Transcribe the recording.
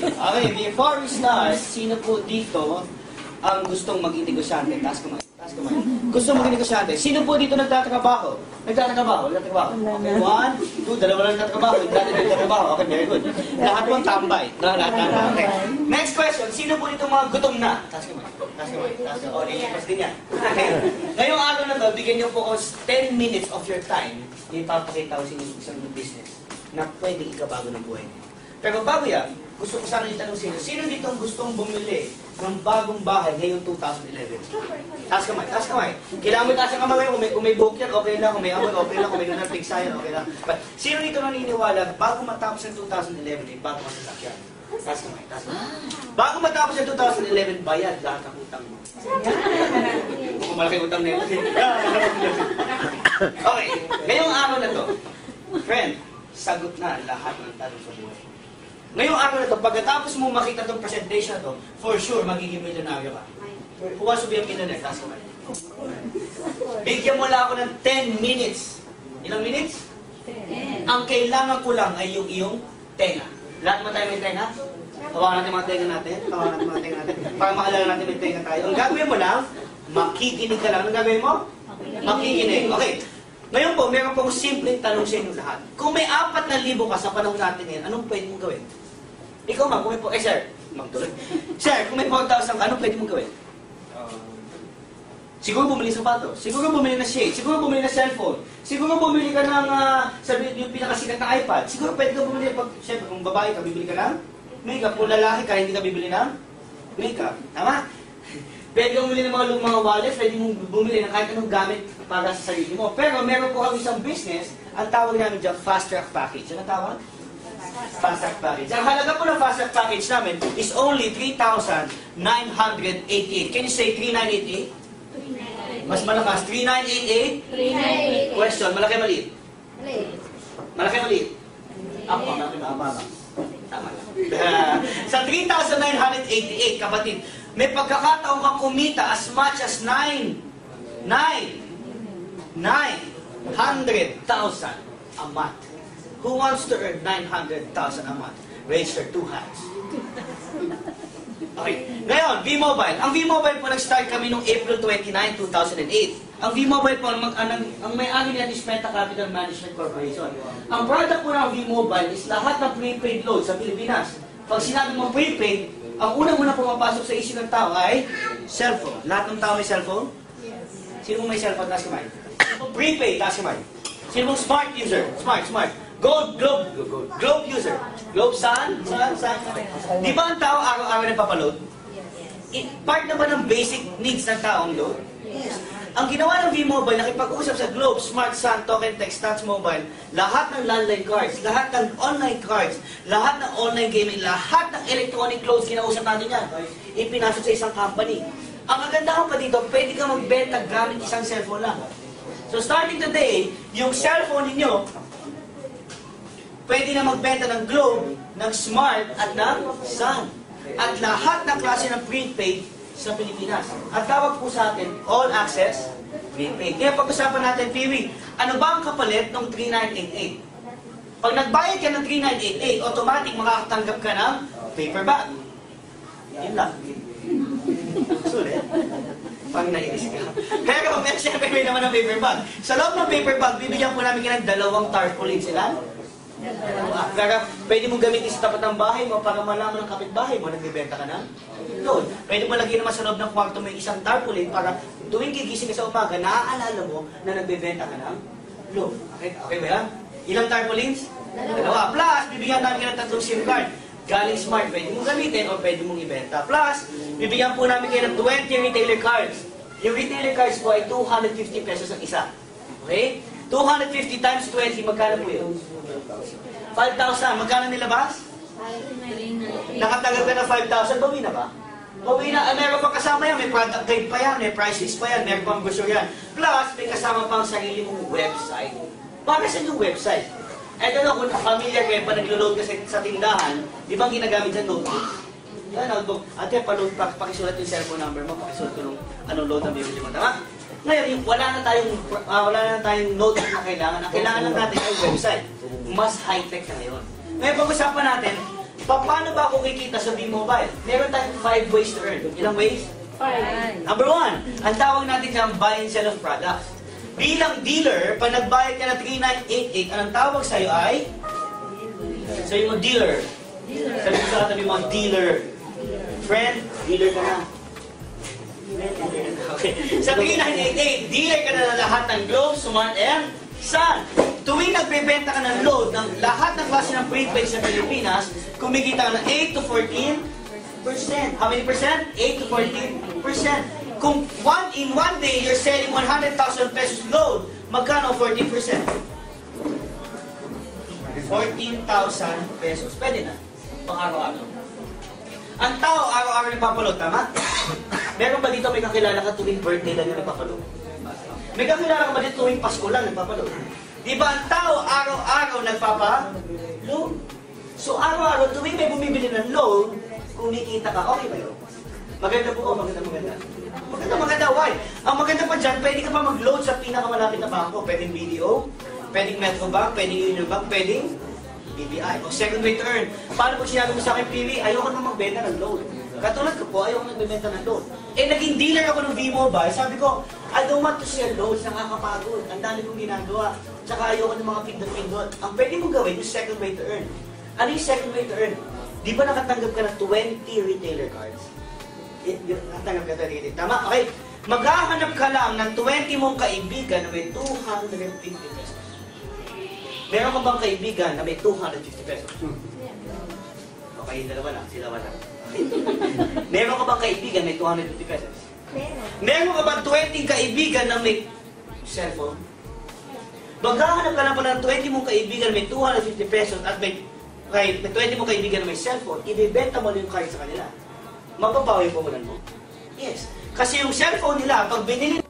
Okay, before we start, sino po dito ang gustong maging negosyante? Taas kamay. Taas kamay. Gustong maging negosyante. Sino po dito nagtatrabaho? Nagtatrabaho. Okay, 1, 2, dalawa lang nagtatrabaho. Nagtatrabaho. Okay, very good. Lahat po tambay. Lahat. Okay. Next question, sino po dito mga gutom na? Taas kamay. Taas kamay. Taas kamay. O, nilipas din yan. Okay. Ngayong araw na to, bigyan niyo po 10 minutes of your time. Ipapakita ko sa inyo isang business na pwedeng ikabago ng buhay niyo. Pero bago yan, gusto ko sana itanong sino dito ang gustong bumili ng bagong bahay ngayong 2011? Taas kamay, taas kamay. Kailangan mo taas ang kamay kung may buhok yan, okay lang. Kung may amoy, okay lang. Kung may lunar pigsayan, okay lang. But sino dito naniniwala bago matapos ang 2011, ay bago masasakyan? Taas kamay, taas kamay. Bago matapos ang 2011, bayad lahat ng utang mo. Kung malaki utang na yun. Okay, ngayong araw na to, friend, sagot na lahat ng tanong sa buhay. Ngayong araw na ito, pagkatapos mo makita itong presentation na ito, for sure, magiging milyonaryo ka. Who wants to be a millionaire? Taas kamay. Bigyan mo lang ako ng 10 minutes. Ilang minutes? 10. Ang kailangan ko lang ay yung iyong tenga. Lahat mo tayo may tenga? Hawakan natin mga tenga natin. Hawakan natin mga tenga natin. Para maalala natin may tenga tayo. Ang gagawin mo lang, makikinig ka lang. Anong gagawin mo? Makikinig. Okay. Ngayon po, meron pong simpleng tanong sa inyo lahat. Kung may 4,000 ka sa panahon natin ngayon, anong pwede mong gawin? Ikaw ma'am, kung may po, sir, magtuloy. Sir, kung may 4,000 ka, anong pwede mong gawin? Siguro bumili ng sapatos, siguro bumili ng shade, siguro bumili ng cellphone, siguro bumili ka ng, sabi yung pinakasikat na iPad, siguro pwede ka bumili, siyempre kung babae ka, bibili ka ng makeup, kung lalaki ka, hindi ka bibili ng makeup. Tama? Pwede kang bumili ng mga wallet, pwede mong bumili ng kahit anong gamit para sa sarili mo. Pero meron po kami isang business, ang tawag namin dyan, Fast Track Package. Ano tawag? Fast Track Package. Ang halaga po ng Fast Track Package namin is only 3,988. Can you say 3,988? Mas malakas. 3,988? 3,988. Question, malaki maliit? Malaki maliit? Ako, malaki mababa. Tama lang. Sa 3,988, kapatid, may pagkakataon kang kumita as much as 900,000 a month. Who wants to earn 900,000 a month? Raise your 2 hands. Okay. Ngayon, V-Mobile. Ang V-Mobile po, nag-start kami noong April 29, 2008. Ang V-Mobile po, ang may-ari niyan is Meta Capital Management Corporation. Ang product po ng V-Mobile is lahat ng prepaid load sa Pilipinas. Pag sinabi mo prepaid, ang unang-una pumapasok sa isip ng tao ay cellphone. Lahat ng tao may cellphone? Sino may cellphone? Taas kamay. Prepaid, taas kamay. Sino smart user? Smart. Globe user. Globe saan? Di ba ang tao araw-araw nagpapaload? Part naman ng basic needs ng tao ang load? Yes. Ang ginawa ng V-Mobile, nakipag-usap sa Globe, Smart Sun, Token Text, Touch Mobile, lahat ng landline cards, lahat ng online cards, lahat ng online gaming, lahat ng electronic loads, kinausap natin yan. Ipinasok sa isang company. Ang kagandahan pa dito, pwede ka magbenta gamit isang cellphone lang. So starting today, yung cellphone ninyo, pwede na magbenta ng Globe, ng Smart, at ng Sun. At lahat ng klase ng prepaid sa Pilipinas. At tawag po sa atin, all access prepaid. Kaya pag-usapan natin, Piwi, ano ba ang kapalit ng 3988? Pag nagbayad ka ng 3988, automatic makakatanggap ka ng paper bag. Yun lang. Sulit. Pag nainis ka. Pero siyempre may naman ng paper bag. Sa loob ng paper bag, bibigyan po namin ka ng 2 tarpaulin sila. Pero pwede mong gamitin sa tapat ng bahay mo para malaman ng kapitbahay mo, nagbibenta ka ng load. Pwede mo lagyan naman sa loob ng kwarto mo yung isang tarpaulin para tuwing gigising ka sa umaga, naaalala mo na nagbibenta ka ng load. Okay ba yan? Ilang tarpaulins? 2. Plus, bibigyan namin ka ng 3 SIM card. Galing Smart, pwede mong gamitin o pwede mong ibenta. Plus, bibigyan po namin kayo ng 20 retailer cards. Yung retailer cards po ay 250 pesos ang isa. Okay? 250 times 20, magkano po yun? 5,000. Magkano nilabas? Nakatagal ka na 5,000, bawi na ba? Bawi na. Meron pa kasama yan, may product guide pa yan, may price list pa yan, meron pang brochure yan. Plus, may kasama pang sarili mong website. Para sa yung website? Eto na, kung familiar kayo, pa naglo-load ka sa tindahan, di ba ginagamit sa notebook? Yan, notebook. Ate, pakisulat yung cellphone number mo, pakisulat ko nung anong load na bibili mo. Tama? Ngayon, wala na tayong notebook na kailangan. Ang kailangan lang natin ay website. Mas high-tech na ngayon. Ngayon, pag-usapan natin, Paano ba ako kikita sa V-Mobile? Meron tayong 5 ways to earn. Ilang ways? 5. Number 1, ang tawag natin dyan, buy and sell of products. Bilang dealer, pag nagbayad ka na 3,988, anong tawag sa'yo ay? Sa'yo mo, dealer. Sabi ko sa katabi mo, dealer. Friend, dealer ka na. Okay. Sa 3,988, dealer ka na ng lahat ng Globe, Smart, and Sun. Tuwing nagbebenta ka ng load ng lahat ng klase ng prepaid sa Pilipinas, kumikita ka ng 8 to 14%. How many percent? 8 to 14%. Kung in one day, you're selling 100,000 pesos load, magkano 14%? 14,000 pesos. Pwede na. Pang araw-araw. Ang tao, araw-araw nagpapaload, tama? Meron ba dito may kakilala ka tuwing birthday lang yung nagpapaload? May kakilala ka ba dito tuwing Pasko lang nagpapaload? Di ba ang tao, araw-araw nagpapaload? So araw-araw, tuwing may bumibili ng load, kumikita ka, okay ba yun? Maganda po, maganda. Maganda, why? Ang maganda pa dyan, pwede ka pa mag-load sa pinakamalapit na bangko. Pwedeng BDO, pwedeng Metrobank, pwedeng Union Bank, pwedeng BPI. O second way to earn. Paano pag sinabi mo sa akin, PV, ayoko na magbenta ng load. Katulad ko po, ayoko nagbebenta ng load. Eh, naging dealer ako ng V-Mobile. Sabi ko, I don't want to sell loads, nakakapagod. Ang dami kong ginagawa. Tsaka ayoko ng mga pindot-pindot. Ang pwede mong gawin yung second way to earn. Ano yung second way to earn? Di ba nakatanggap ka ng 20 retailer cards? Nakatanggap ka ng retailer. Tama? Okay. Maghahanap ka lang ng 20 mong kaibigan na may 250 pesos. Meron ka bang kaibigan na may 250 pesos? Okay, dalawa lang. Sila wala. Meron ka bang kaibigan na may 250 pesos? Meron ka bang 20 kaibigan na may cellphone? Maghahanap ka lang pala ng 20 mong kaibigan na may 250 pesos at may 20 mong kaibigan na may cellphone, ibibenta mo yung card sa kanila. Mapapawi po mo lang mo? Yes. Kasi yung cellphone nila, pag binili